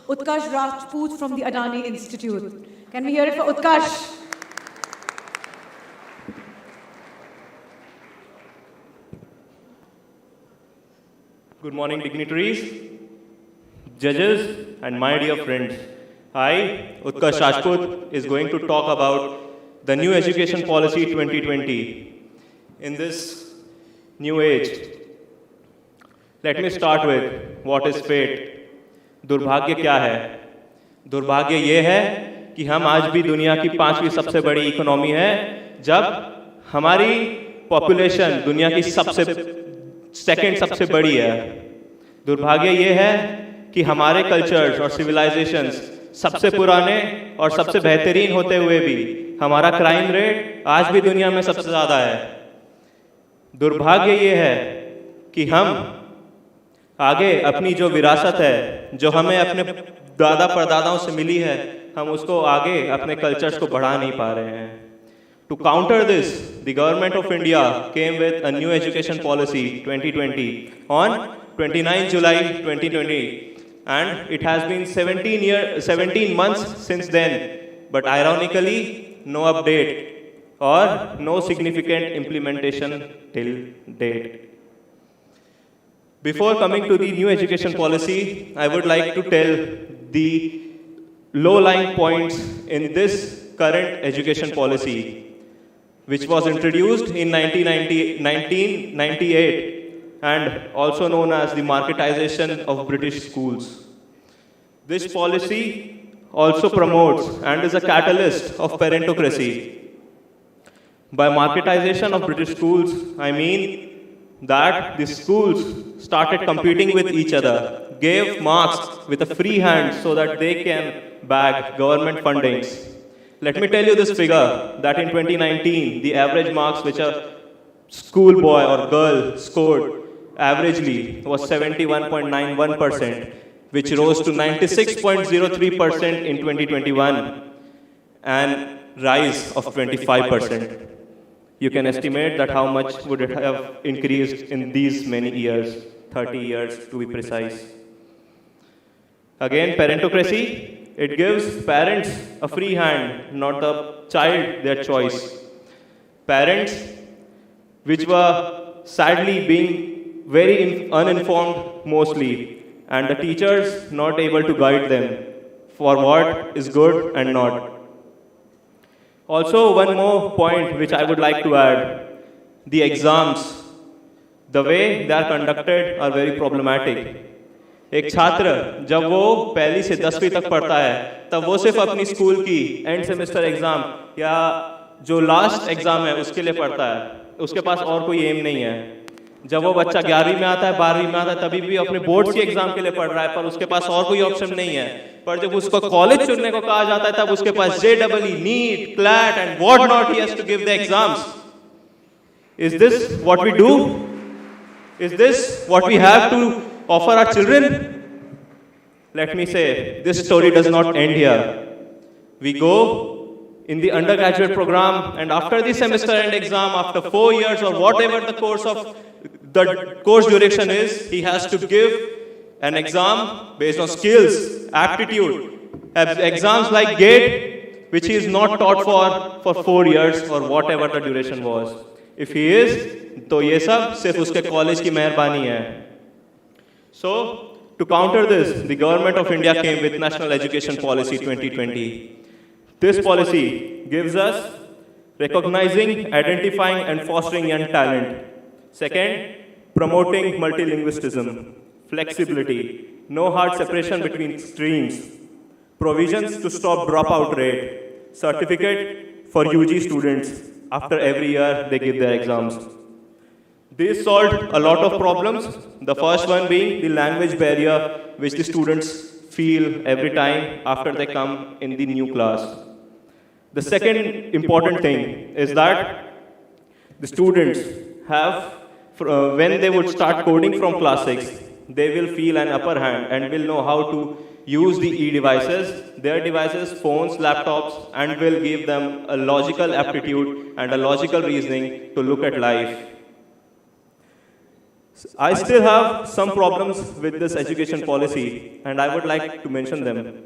Utkarsh Rajput from the Adani Institute. Can we hear it for Utkarsh? Good morning, dignitaries, judges, and my dear friends. I, Utkarsh Rajput, is going to talk about the new education policy 2020. In this new age, let me start with what is fate. दुर्भाग्य क्या है? दुर्भाग्य ये है कि हम आज भी दुनिया की 5वीं सबसे बड़ी इकोनॉमी है, जब हमारी पॉपुलेशन दुनिया की सेकंड सबसे बड़ी है। दुर्भाग्य ये है कि हमारे कल्चर्स और सिविलाइजेशंस सबसे पुराने और सबसे बेहतरीन होते हुए भी हमारा क्राइम रेट आज भी दुनिया में सबसे ज़्यादा है। दुर्भाग्य ये है कि हम आगे अपनी जो विरासत है, जो हमें अपने दादा परदादाओं से मिली है, हम उसको आगे अपने कल्चर्स को बढ़ा नहीं पा रहे हैं। To counter this, the government of India came with a new education policy 2020 on 29 July 2020, and it has been 17 months since then, but ironically no update or no significant implementation till date. Before coming to the new education policy, I would like to tell the low-lying points in this current education policy, which was introduced in 1998 and also known as the marketization of British schools. This policy also promotes and is a catalyst of parentocracy. By marketization of British schools, I mean that the schools started competing with each other, gave marks with a free hand so that they can bag government fundings. Let me tell you this figure, that in 2019, the average marks which a schoolboy or girl scored averagely was 71.91%, which rose to 96.03% in 2021, and rise of 25%. You can estimate that how much would it have increased in these many years, 30 years to be precise. Again, parentocracy. It gives parents a free hand, not the child their choice. Parents, which were sadly being very uninformed mostly, and the teachers not able to guide them for what is good and not. Also, one more point which I would like to add, the exams, the way they are conducted are very problematic. एक छात्र जब वो पहली से 10वीं तक पढ़ता है, तब वो सिर्फ अपनी स्कूल की एंड सेमेस्टर एग्जाम या जो लास्ट एग्जाम है उसके लिए पढ़ता है, उसके पास और कोई एम नहीं है। जब वो बच्चा 11वीं में आता है, 12वीं में आता है, तभी भी अपने बोर्ड्स के एग्जाम के लिए पढ़ रहा है, पर उसके पास और कोई ऑप्शन नहीं है। पर जब उसको कॉलेज चुनने को कहा जाता है, तब उसके पास JEE, NEET, CLAT and what not he has to give the exams. Is this what we do? Is this what we have to offer our children? Let me say, this story does not end here. We go in the undergraduate program, and after the semester end exam, after 4 years or whatever the course duration is, he has to give an exam based on skills, aptitude, exams like GATE, which he is not taught for 4 years or whatever the duration was. If he is, तो ये सब सिर्फ उसके college की मेहरबानी है. So, to counter this, the government of India came with National Education Policy 2020. This policy gives us recognizing, identifying and fostering young talent. Second, promoting multilingualism, flexibility, no hard separation between streams, provisions to stop dropout rate, certificate for UG students after every year they give their exams. This solved a lot of problems, the first one being the language barrier which the students feel every time after they come in the new class. The second important thing is that the students have, when they would start coding from class 6, they will feel an upper hand and will know how to use the e-devices, their devices, phones, laptops, and will give them a logical aptitude and a logical reasoning to look at life. I still have some problems with this education policy, and I would like to mention them.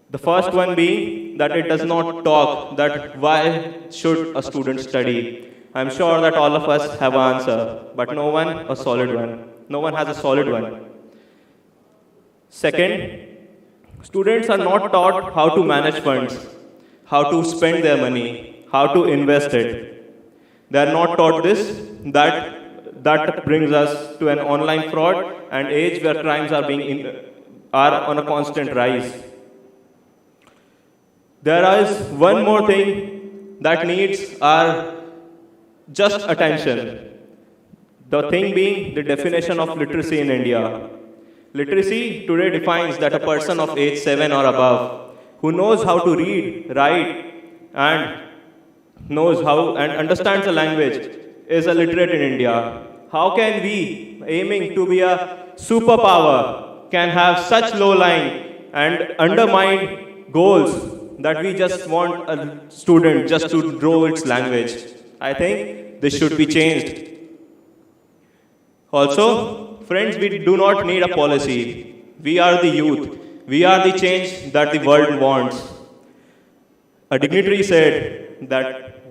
The first one being that it does not talk that why should a student study. I'm sure that all of us have an answer, but no one a solid one. No one has a solid one. Second, students are not taught how to manage funds, how to spend their money, how to invest it. They are not taught this. That brings us to an online fraud and age where crimes are on a constant rise. There is one more thing that needs our just attention. The thing being the definition of literacy in India. Literacy today defines that a person of age 7 or above who knows how to read, write, and knows how and understands the language is a literate in India. How can we, aiming to be a superpower, can have such low line and undermine goals that we just want a student just to grow its language? I think this should be changed. Also, friends, we do not need a policy. We are the youth. We are the change that the world wants. A dignitary said that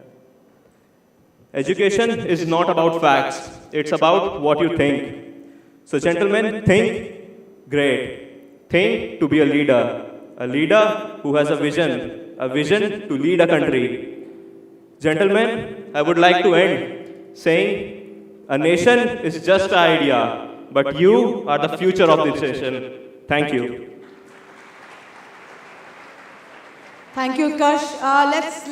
education is not about facts, it's about what you think. So, gentlemen, think great. Think to be a leader who has a vision to lead a country. Gentlemen, I would like to end saying a nation is just an idea, but you are the future of this nation. Thank you. Thank you, Utkarsh. Let's